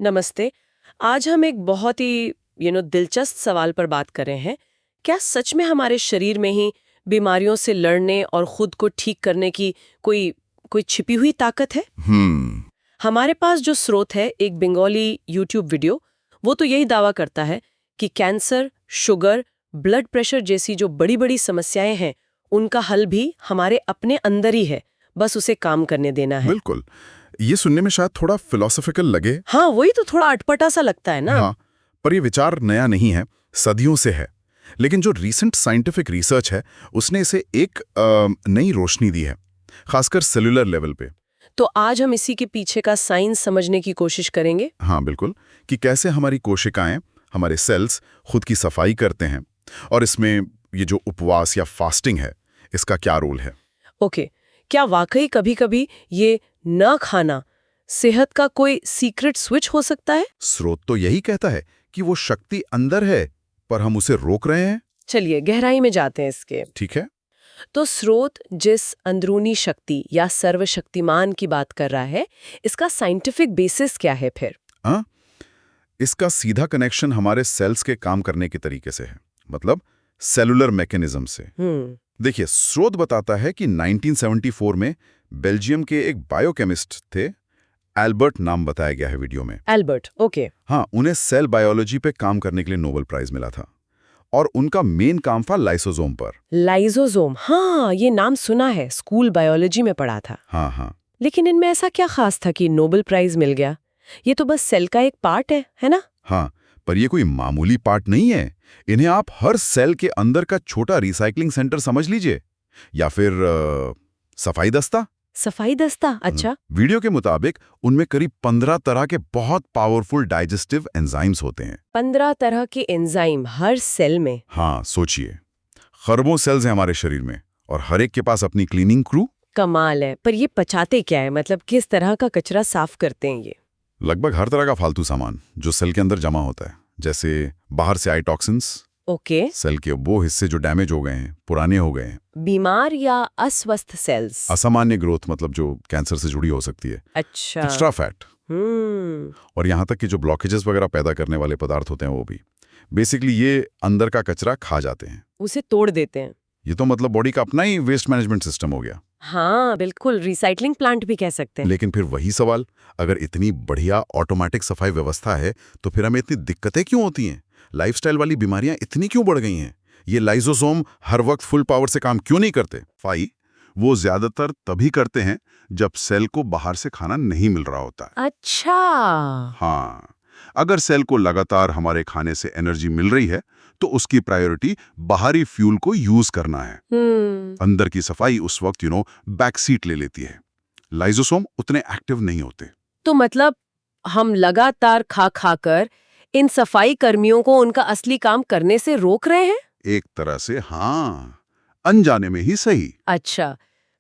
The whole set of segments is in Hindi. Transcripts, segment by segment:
नमस्ते। आज हम एक बहुत ही दिलचस्प सवाल पर बात कर रहे हैं। क्या सच में हमारे शरीर में ही बीमारियों से लड़ने और खुद को ठीक करने की कोई कोई छिपी हुई ताकत है? हम्म। हमारे पास जो स्रोत है, एक बंगाली यूट्यूब वीडियो, वो तो यही दावा करता है कि कैंसर, शुगर, ब्लड प्रेशर जैसी जो बड़ी-बड़ी समस्याएं हैं, उनका हल भी हमारे अपने अंदर ही है, बस उसे काम करने देना है। बिल्कुल। ये सुनने में शायद थोड़ा फिलोसॉफिकल लगे। हाँ, वही तो, थोड़ा अटपटा सा लगता है ना। हाँ, पर ये विचार नया नहीं है, सदियों से है। लेकिन जो रीसेंट साइंटिफिक रिसर्च है, उसने इसे एक नई रोशनी दी है, खासकर सेलुलर लेवल पे। तो आज हम इसी के पीछे का साइंस समझने की कोशिश करेंगे। हाँ बिल्कुल, कि कैसे हमारी कोशिकाएं, हमारे सेल्स खुद की सफाई करते हैं, और इसमें ये जो उपवास या फास्टिंग है, इसका क्या रोल है। ओके, क्या वाकई कभी-कभी ये न खाना सेहत का कोई सीक्रेट स्विच हो सकता है? स्रोत तो यही कहता है कि वो शक्ति अंदर है, पर हम उसे रोक रहे हैं। चलिए गहराई में जाते हैं इसके। ठीक है। तो स्रोत जिस अंदरूनी शक्ति या सर्वशक्तिमान की बात कर रहा है, इसका साइंटिफिक बेसिस क्या है फिर? हाँ, इसका सीधा कनेक्शन हमारे सेल्स के काम करने के तरीके से है, मतलब सेलुलर मैकेनिज्म से। देखिए, स्रोत बताता है कि 1974 में बेल्जियम के एक बायोकेमिस्ट थे, एल्बर्ट नाम बताया गया है वीडियो में। Albert, okay. हाँ, उन्हें सेल बायोलॉजी पे काम करने के लिए नोबेल प्राइज मिला था, और उनका मेन काम था लाइसोसोम पर। लाइसोसोम, हाँ, ये नाम सुना है, स्कूल बायोलॉजी में पढ़ा था। हाँ हाँ। लेकिन इनमें ऐसा क्या खास था कि नोबेल प्राइज मिल गया? ये तो बस सेल का एक पार्ट है ना? हाँ, पर ये कोई मामूली पार्ट नहीं है। इन्हें आप हर सेल के अंदर का छोटा रिसाइकलिंग सेंटर समझ लीजिए, या फिर सफाई दस्ता। सफाई दस्ता, अच्छा। वीडियो के मुताबिक उनमें करीब 15 तरह के बहुत पावरफुल डाइजेस्टिव एंजाइम्स होते हैं। 15 तरह के एंजाइम हर सेल में? हाँ, सोचिए, खरबों सेल्स हैं हमारे शरीर में, और हर एक के पास अपनी क्लीनिंग क्रू। कमाल है। पर ये पचाते क्या है, मतलब किस तरह का कचरा साफ करते हैं ये? लगभग हर तरह का फालतू सामान जो सेल के अंदर जमा होता है, जैसे बाहर से आए टॉक्सिन्स, ओके। सेल के वो हिस्से जो डैमेज हो गए हैं, पुराने हो गए हैं। बीमार या अस्वस्थ सेल्स? असामान्य ग्रोथ, मतलब जो कैंसर से जुड़ी हो सकती है। अच्छा। एक्स्ट्रा फैट, हम्म। और यहाँ तक कि जो ब्लॉकेजेस वगैरह पैदा करने वाले पदार्थ होते हैं, वो भी। बेसिकली ये अंदर का कचरा खा जाते हैं, उसे तोड़ देते हैं। ये तो मतलब बॉडी का अपना ही वेस्ट मैनेजमेंट सिस्टम हो गया। हाँ बिल्कुल, रिसाइकलिंग प्लांट भी कह सकते हैं। लेकिन फिर वही सवाल, अगर इतनी बढ़िया ऑटोमेटिक सफाई व्यवस्था है, तो फिर हमें इतनी दिक्कतें क्यों होती हैं? लाइफस्टाइल वाली बीमारियां इतनी क्यों बढ़ गई हैं? ये लाइसोसोम हर वक्त फुल पावर से काम क्यों नहीं करते? वो ज्यादातर तभी करते हैं जब सेल को बाहर से खाना नहीं मिल रहा होता है। अच्छा। हाँ, अगर सेल को लगातार हमारे खाने से एनर्जी मिल रही है, तो उसकी प्रायोरिटी बाहरी फ्यूल को यूज करना है। अंदर की सफाई उस वक्त बैक सीट ले लेती है। लाइसोसोम उतने एक्टिव नहीं होते। तो मतलब हम लगातार खा खा कर इन सफाई कर्मियों को उनका असली काम करने से रोक रहे हैं? एक तरह से हाँ, अनजाने में ही सही। अच्छा,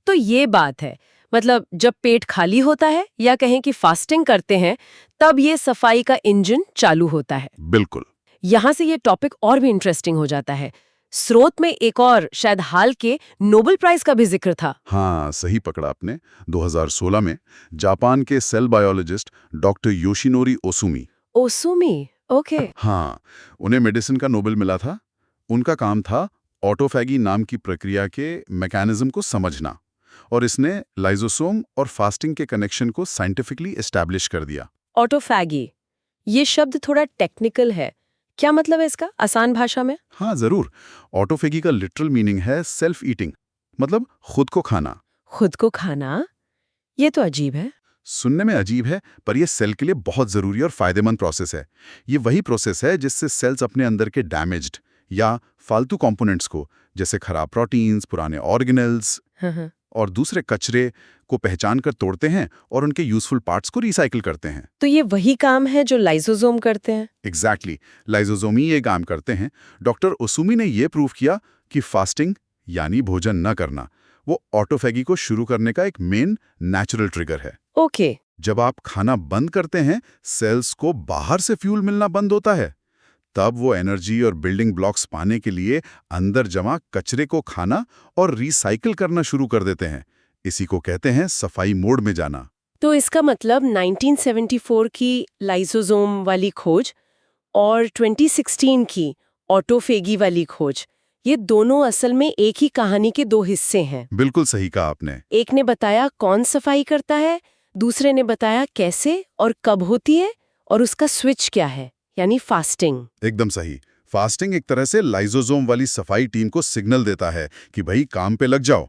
तो ये बात है। मतलब जब पेट खाली होता है या कहें कि फास्टिंग करते हैं, तब ये सफाई का इंजन चालू होता है। बिल्कुल। यहाँ से ये टॉपिक और भी इंटरेस्टिंग हो जाता है। स्रोत में एक और शायद हाल के नोबेल प्राइज का भी जिक्र था। हाँ, सही पकड़ा आपने। 2016 में जापान के cell biologist doctor Yoshinori Ohsumi. Ohsumi, okay. हाँ, उन्हें मेडिसिन का नोबेल मिला था। उनका काम था ऑटोफैगी नाम की प्रक्रिया के मैकेनिज्म को समझना, और इसने लाइसोसोम और फास्टिंग के कनेक्शन को साइंटिफिकली एस्टैब्लिश कर दिया। ऑटोफैगी, ये शब्द थोड़ा टेक्निकल है, क्या मतलब है इसका आसान भाषा में? हाँ जरूर। ऑटोफेगी का लिटरल मीनिंग है सेल्फ ईटिंग, मतलब खुद को खाना। खुद को खाना? ये तो अजीब है। सुनने में अजीब है, पर यह सेल के लिए बहुत जरूरी और फायदेमंद प्रोसेस है। ये वही प्रोसेस है जिससे सेल्स अपने अंदर के डैमेज्ड या फालतू कंपोनेंट्स को, जैसे खराब प्रोटीन्स, पुराने ऑर्गेनेल्स और दूसरे कचरे को पहचान कर तोड़ते हैं और उनके यूजफुल पार्ट्स को रिसाइकिल करते हैं। तो ये वही काम है जो लाइसोसोम करते हैं? एग्जैक्टली, लाइसोसोम ही ये काम करते हैं। डॉक्टर ओसुमी ने यह प्रूव किया कि फास्टिंग यानी भोजन न करना, वो ऑटोफैगी को शुरू करने का एक मेन नेचुरल ट्रिगर है। ओके। जब आप खाना बंद करते हैं, सेल्स को बाहर से फ्यूल मिलना बंद होता है। तब वो एनर्जी और बिल्डिंग ब्लॉक्स पाने के लिए अंदर जमा कचरे को खाना और रिसाइकिल करना शुरू कर देते हैं। इसी को कहते हैं सफाई मोड में जाना। तो इसका मतलब 1974 की लाइसोसोम वाली खोज और 2016 की ऑटोफेगी वाली खोज, ये दोनों असल में एक ही कहानी के दो हिस्से हैं। बिल्कुल सही कहा आपने। एक ने बताया कौन सफाई करता है, दूसरे ने बताया कैसे और कब होती है, और उसका स्विच क्या है, यानी फास्टिंग। एकदम सही। फास्टिंग एक तरह से लाइसोसोम वाली सफाई टीम को सिग्नल देता है कि भाई काम पे लग जाओ।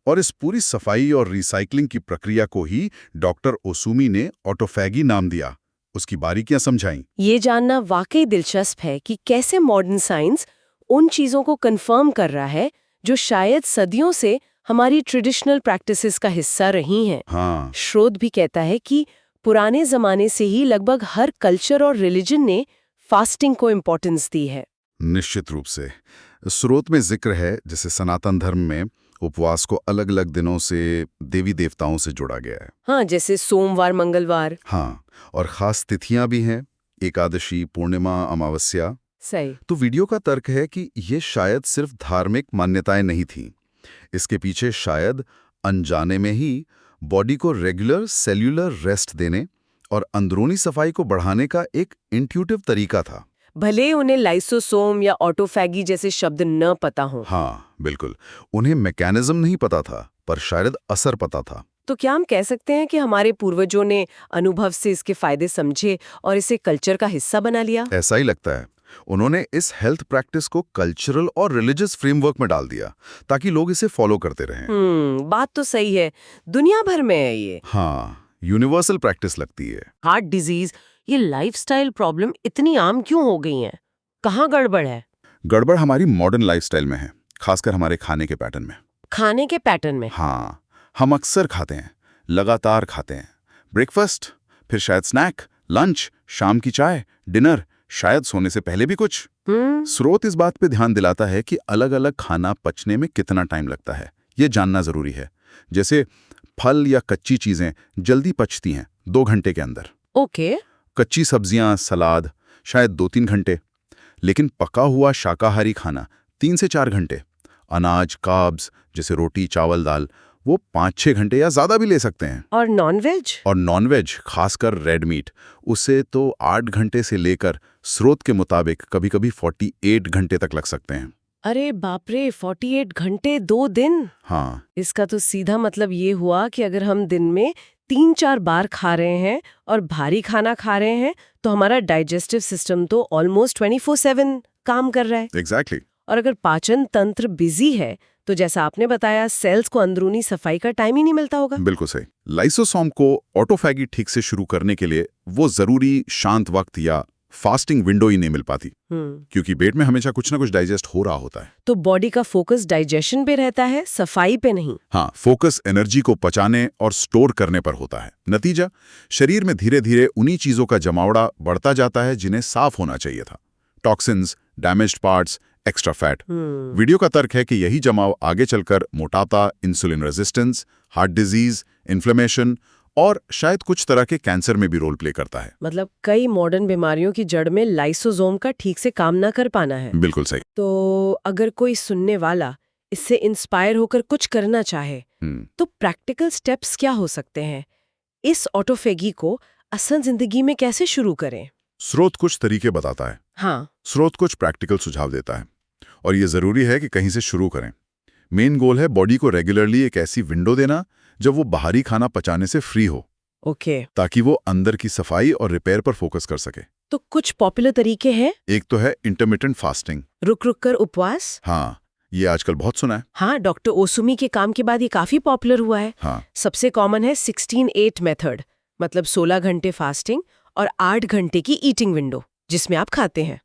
और इस पूरी सफाई और रिसाइकलिंग की प्रक्रिया को ही डॉक्टर ओसुमी ने ऑटोफैगी नाम दिया। उसकी बारीकियां समझाई। ये जानना वाकई दिलचस्प है कि कैसे मॉडर्न साइंस उन चीजों को कंफर्म कर रहा है जो शायद सदियों से हमारी ट्रेडिशनल प्रैक्टिसेस का हिस्सा रही हैं। हाँ, स्रोत भी कहता है कि पुराने जमाने से ही लगभग हर कल्चर और रिलीजन ने फास्टिंग को इम्पोर्टेंस दी है। निश्चित रूप से। स्रोत में जिक्र है जैसे सनातन धर्म में उपवास को अलग अलग दिनों से देवी देवताओं से जोड़ा गया है। हाँ, जैसे सोमवार, मंगलवार। हाँ, और खास तिथियां भी हैं, एकादशी, पूर्णिमा, अमावस्या। सही। तो वीडियो का तर्क है कि ये शायद सिर्फ धार्मिक मान्यताएं नहीं थीं। इसके पीछे शायद अनजाने में ही बॉडी को रेगुलर सेल्यूलर रेस्ट देने और अंदरूनी सफाई को बढ़ाने का एक इंट्यूटिव तरीका था। भले उन्हें लाइसोसोम या ऑटोफैगी जैसे शब्द न पता हो। हाँ, बिल्कुल। उन्हें मैकेनिज्म नहीं पता था, पर शायद असर पता था। तो क्या हम कह सकते हैं कि हमारे पूर्वजों ने अनुभव से इसके फायदे समझे और इसे कल्चर का हिस्सा बना लिया? ऐसा ही लगता है। उन्होंने इस हेल्थ प्रैक्टिस को कल्चरल और रिलीजियस फ्रेमवर्क में डाल दिया ताकि लोग इसे फॉलो करते रहें। बात तो सही है। दुनिया भर में है ये। हाँ, यूनिवर्सल प्रैक्टिस लगती है। हार्ट डिजीज, ये लाइफस्टाइल प्रॉब्लम इतनी आम क्यों हो गई हैं? कहाँ गड़बड़ है? गड़बड़ हमारी मॉडर्न लाइफस्टाइल में है, खासकर हमारे खाने के पैटर्न में। खाने के पैटर्न में? हाँ, हम अक्सर खाते हैं, लगातार खाते हैं। ब्रेकफास्ट, फिर शायद स्नैक, लंच, शाम की चाय, डिनर, शायद सोने से पहले भी कुछ। स्रोत इस बात पे ध्यान दिलाता है कि अलग अलग खाना पचने में कितना टाइम लगता है, ये जानना जरूरी है। जैसे फल या कच्ची चीजें जल्दी पचती हैं 2 घंटे के अंदर। ओके। कच्ची सब्जियां, सलाद शायद 2-3 घंटे, लेकिन पका हुआ शाकाहारी खाना 3 से 4 घंटे। अनाज, कार्ब्स जैसे रोटी, चावल, दाल, वो 5-6 घंटे या ज्यादा भी ले सकते हैं। और नॉनवेज? और नॉनवेज, खासकर रेड मीट, उसे तो 8 घंटे से लेकर स्रोत के मुताबिक कभी-कभी 48 घंटे तक लग सकते हैं। अरे बाप रे, 48 घंटे 2 दिन? हाँ, इसका तो सीधा मतलब ये हुआ कि अगर हम दिन में 3-4 बार खा रहे हैं और भारी खाना खा रहे हैं तो हमारा डाइजेस्टिव सिस्टम तो ऑलमोस्ट 24/7 काम कर रहा है। एग्जैक्टली। और अगर पाचन तंत्र बिजी है तो जैसा आपने बताया, सेल्स को अंदरूनी सफाई का टाइम ही नहीं मिलता होगा। बिल्कुल सही। लाइसोसोम को ऑटोफैगी ठीक से शुरू करने के लिए वो जरूरी शांत वक्त या फास्टिंग विंडो ही नहीं मिल पाती, क्योंकि पेट में हमेशा कुछ ना कुछ डाइजेस्ट हो रहा होता है। तो बॉडी का फोकस डाइजेशन पे रहता है, सफाई पे नहीं। हाँ, फोकस एनर्जी को पचाने और स्टोर करने पर होता है। नतीजा, शरीर में धीरे धीरे उन्हीं चीजों का जमावड़ा बढ़ता जाता है जिन्हें साफ होना चाहिए था। Toxins, damaged parts, extra fat. Video का तर्क है कि यही जमाव आगे चलकर मोटापा, insulin resistance, heart disease, inflammation और शायद कुछ तरह के कैंसर में भी रोल प्ले करता है। मतलब कई मॉडर्न बीमारियों की जड़ में लाइसोसोम का ठीक से काम ना कर पाना है। बिल्कुल सही। तो अगर कोई सुनने वाला इससे इंस्पायर होकर कुछ करना चाहे तो प्रैक्टिकल स्टेप्स क्या हो सकते हैं? इस ऑटोफेगी को असल जिंदगी में कैसे शुरू करें? स्रोत कुछ तरीके बताता है। हाँ। स्रोत कुछ प्रैक्टिकल सुझाव देता है और ये जरूरी है कि कहीं से शुरू करें। मेन गोल है बॉडी को रेगुलरली एक ऐसी विंडो देना जब वो बाहरी खाना पचाने से फ्री हो, ओके। ताकि वो अंदर की सफाई और रिपेयर पर फोकस कर सके। तो कुछ पॉपुलर तरीके हैं? एक तो है इंटरमिटेंट फास्टिंग, रुक कर उपवास। हाँ, ये आजकल बहुत सुना है। हाँ, डॉक्टर ओसुमी के काम के बाद ये काफी पॉपुलर हुआ है। हाँ, सबसे कॉमन है 16-8 मेथड, मतलब 16 घंटे फास्टिंग और 8 घंटे की ईटिंग विंडो जिसमें आप खाते हैं।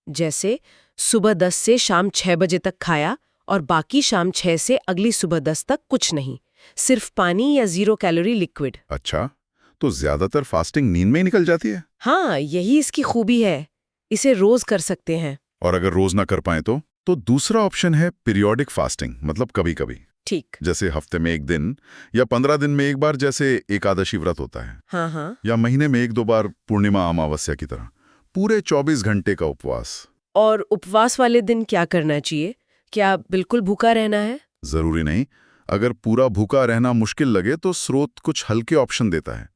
जैसे सुबह 10 से शाम 6 बजे तक खाया और बाकी शाम 6 से अगली सुबह 10 तक कुछ नहीं, सिर्फ पानी या 0 कैलोरी लिक्विड। अच्छा, तो ज्यादातर फास्टिंग नींद में ही निकल जाती है? हाँ, यही इसकी खूबी है। इसे रोज कर सकते हैं। और अगर रोज ना कर पाए तो दूसरा ऑप्शन है पीरियोडिक फास्टिंग, मतलब कभी-कभी। ठीक। जैसे हफ्ते में 1 दिन या 15 दिन में एक बार, जैसे एकादशी व्रत होता है। हाँ। या महीने में 1-2 बार पूर्णिमा, अमावस्या की तरह पूरे 24 घंटे का उपवास। और उपवास वाले दिन क्या करना चाहिए? क्या बिल्कुल भूखा रहना है? जरूरी नहीं। अगर पूरा भूखा रहना मुश्किल लगे तो स्रोत कुछ हल्के ऑप्शन देता है।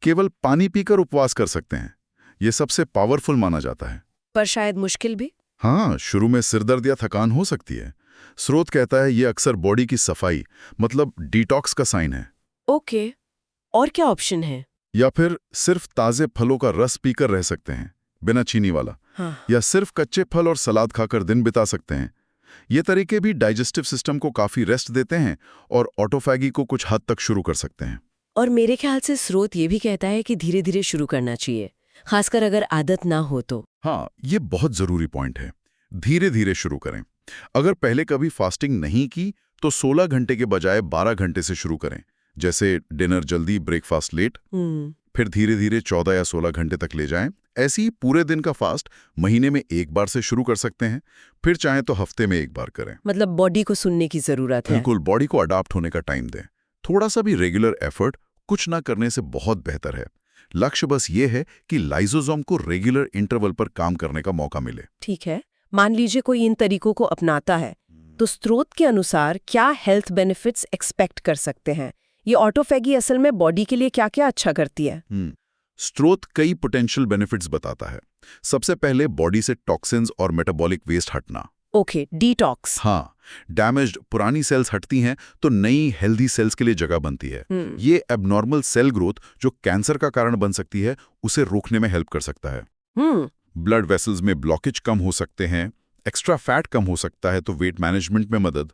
केवल पानी पीकर उपवास कर सकते हैं। ये सबसे पावरफुल माना जाता है। पर शायद मुश्किल भी। हाँ, शुरू में सिरदर्द या थकान हो सकती है। स्रोत कहता है ये अक्सर बॉडी की सफाई मतलब डिटॉक्स का साइन है। ओके, और क्या ऑप्शन है? या फिर सिर्फ ताजे फलों का रस पीकर रह सकते हैं, बिना चीनी वाला। हाँ। या सिर्फ कच्चे फल और सलाद खाकर दिन बिता सकते हैं। ये तरीके भी डाइजेस्टिव सिस्टम को काफी रेस्ट देते हैं और ऑटोफैगी को कुछ हद तक शुरू कर सकते हैं। और मेरे ख्याल से स्रोत ये भी कहता है कि धीरे धीरे शुरू करना चाहिए, खासकर अगर आदत ना हो तो। हाँ, ये बहुत जरूरी पॉइंट है। धीरे धीरे शुरू करें। अगर पहले कभी फास्टिंग नहीं की तो 16 घंटे के बजाय 12 घंटे से शुरू करें, जैसे डिनर जल्दी, ब्रेकफास्ट लेट। फिर धीरे धीरे 14 या 16 घंटे तक ले जाएं। ऐसे ही पूरे दिन का फास्ट महीने में एक बार से शुरू कर सकते हैं, फिर चाहें तो हफ्ते में एक बार करें। मतलब बॉडी को सुनने की जरूरत है। बिल्कुल, बॉडी को अडाप्ट होने का टाइम दें। थोड़ा सा भी रेगुलर एफर्ट कुछ ना करने से बहुत बेहतर है। लक्ष्य बस ये है कि लाइसोसोम को रेगुलर इंटरवल पर काम करने का मौका मिले। ठीक है, मान लीजिए कोई इन तरीकों को अपनाता है, तो स्रोत के अनुसार क्या हेल्थ बेनिफिट्स एक्सपेक्ट कर सकते हैं? ये ऑटोफैगी असल में बॉडी के लिए क्या क्या अच्छा करती है? स्रोत कई पोटेंशियल बेनिफिट्स बताता है। सबसे पहले बॉडी से टॉक्सिन्स और मेटाबॉलिक वेस्ट हटना। Okay, detox. हाँ, डैमेज्ड पुरानी सेल्स हटती हैं तो नई हेल्दी सेल्स के लिए जगह बनती है। ये एबनॉर्मल सेल ग्रोथ जो कैंसर का कारण बन सकती है, उसे रोकने में हेल्प कर सकता है। ब्लड वेसल्स में ब्लॉकेज कम हो सकते हैं, एक्स्ट्रा फैट कम हो सकता है तो वेट मैनेजमेंट में मदद।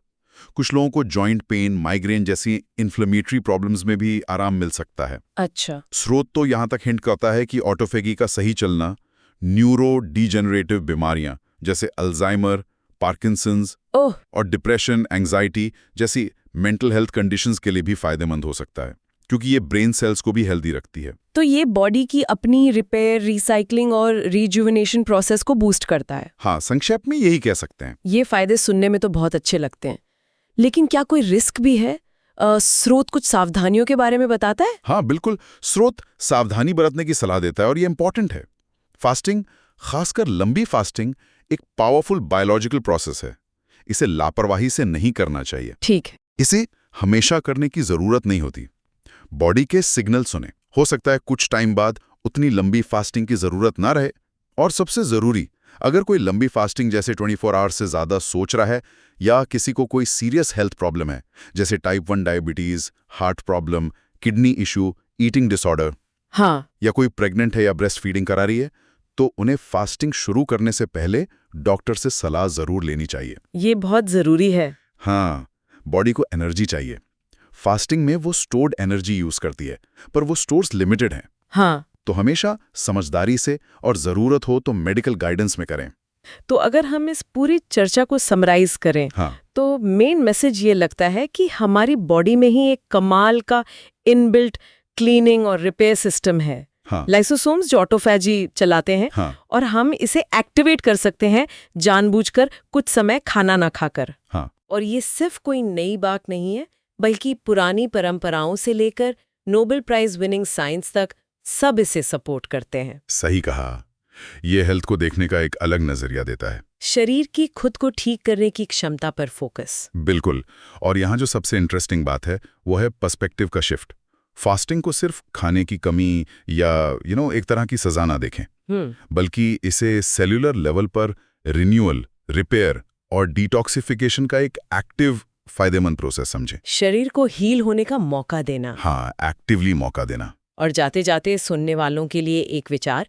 कुछ लोगों को जॉइंट पेन, माइग्रेन जैसी इन्फ्लेमेटरी प्रॉब्लम्स में भी आराम मिल सकता है। अच्छा। स्रोत तो यहां तक हिंट करता है कि ऑटोफेगी का सही चलना न्यूरो डीजेनरेटिव बीमारियां जैसे अल्जाइमर, पार्किंसंस और डिप्रेशन, एंजाइटी जैसी मेंटल हेल्थ कंडीशंस के लिए भी फायदेमंद हो सकता है, क्योंकि ये ब्रेन सेल्स को भी हेल्दी रखती है। तो ये बॉडी की अपनी रिपेयर, रिसाइकलिंग और रिजुविनेशन प्रोसेस को बूस्ट करता है। हाँ, संक्षेप में यही कह सकते हैं। ये फायदे सुनने में तो बहुत अच्छे लगते हैं, लेकिन क्या कोई रिस्क भी है? स्रोत कुछ सावधानियों के बारे में बताता है? हाँ बिल्कुल, स्रोत सावधानी बरतने की सलाह देता है और ये इंपॉर्टेंट है। फास्टिंग, खासकर लंबी फास्टिंग, एक पावरफुल बायोलॉजिकल प्रोसेस है। इसे लापरवाही से नहीं करना चाहिए। ठीक है। इसे हमेशा करने की जरूरत नहीं होती। बॉडी के सिग्नल सुने। हो सकता है कुछ टाइम बाद उतनी लंबी फास्टिंग की जरूरत ना रहे। और सबसे जरूरी, अगर कोई लंबी फास्टिंग जैसे 24 आवर्स से ज्यादा सोच रहा है या किसी को कोई सीरियस हेल्थ प्रॉब्लम है जैसे type 1 diabetes, heart problem, kidney issue, eating disorder, हाँ, या कोई प्रेग्नेंट है या ब्रेस्ट फीडिंग करा रही है, तो उन्हें फास्टिंग शुरू करने से पहले डॉक्टर से सलाह जरूर लेनी चाहिए। ये बहुत जरूरी है। हाँ, बॉडी को एनर्जी चाहिए। फास्टिंग में वो स्टोर्ड एनर्जी यूज करती है, पर वो स्टोर्स लिमिटेड हैं। हाँ, तो हमेशा समझदारी से और जरूरत हो तो मेडिकल गाइडेंस में करें। तो अगर हम इस पूरी चर्चा को समराइज करें, हाँ, तो मेन मैसेज ये लगता है कि हमारी बॉडी में ही एक कमाल का इनबिल्ट क्लीनिंग और रिपेयर सिस्टम है। हाँ, लाइसोसोम्स जो ऑटोफैजी चलाते हैं, हाँ, और हम इसे एक्टिवेट कर सकते हैं जानबूझकर, कुछ समय खाना ना खाकर। हाँ, और ये सिर्फ कोई नई बात नहीं है, बल्कि पुरानी परंपराओं से लेकर नोबेल प्राइज विनिंग साइंस तक सब इसे सपोर्ट करते हैं। सही कहा। ये हेल्थ को देखने का एक अलग नजरिया देता है। शरीर की खुद को ठीक करने की क्षमता पर फोकस। बिल्कुल। और यहाँ जो सबसे इंटरेस्टिंग बात है वो है पर्सपेक्टिव का शिफ्ट। फास्टिंग को सिर्फ खाने की कमी या एक तरह की सजा ना देखें, बल्कि इसे सेल्यूलर लेवल पर रिन्यूअल, रिपेयर और डिटॉक्सिफिकेशन का एक एक्टिव फायदेमंद प्रोसेस समझें। शरीर को हील होने का मौका देना। हाँ, एक्टिवली मौका देना। और जाते जाते सुनने वालों के लिए एक विचार,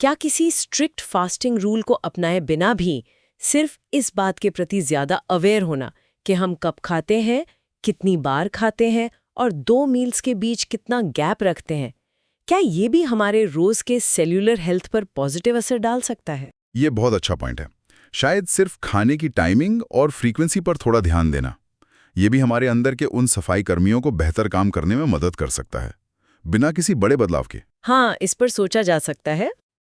क्या किसी स्ट्रिक्ट फास्टिंग रूल को अपनाए बिना भी सिर्फ इस बात के प्रति ज्यादा अवेयर होना कि हम कब खाते हैं, कितनी बार खाते हैं और 2 मील्स के बीच कितना गैप रखते हैं, क्या ये भी हमारे रोज के सेल्यूलर हेल्थ पर पॉजिटिव असर डाल सकता है? ये बहुत अच्छा पॉइंट है। शायद सिर्फ खाने की टाइमिंग और फ्रीक्वेंसी पर थोड़ा ध्यान देना, ये भी हमारे अंदर के उन सफाई कर्मियों को बेहतर काम करने में मदद कर सकता है, बिना किसी बड़े बदलाव के। हाँ, इस पर सोचा जा सकता है।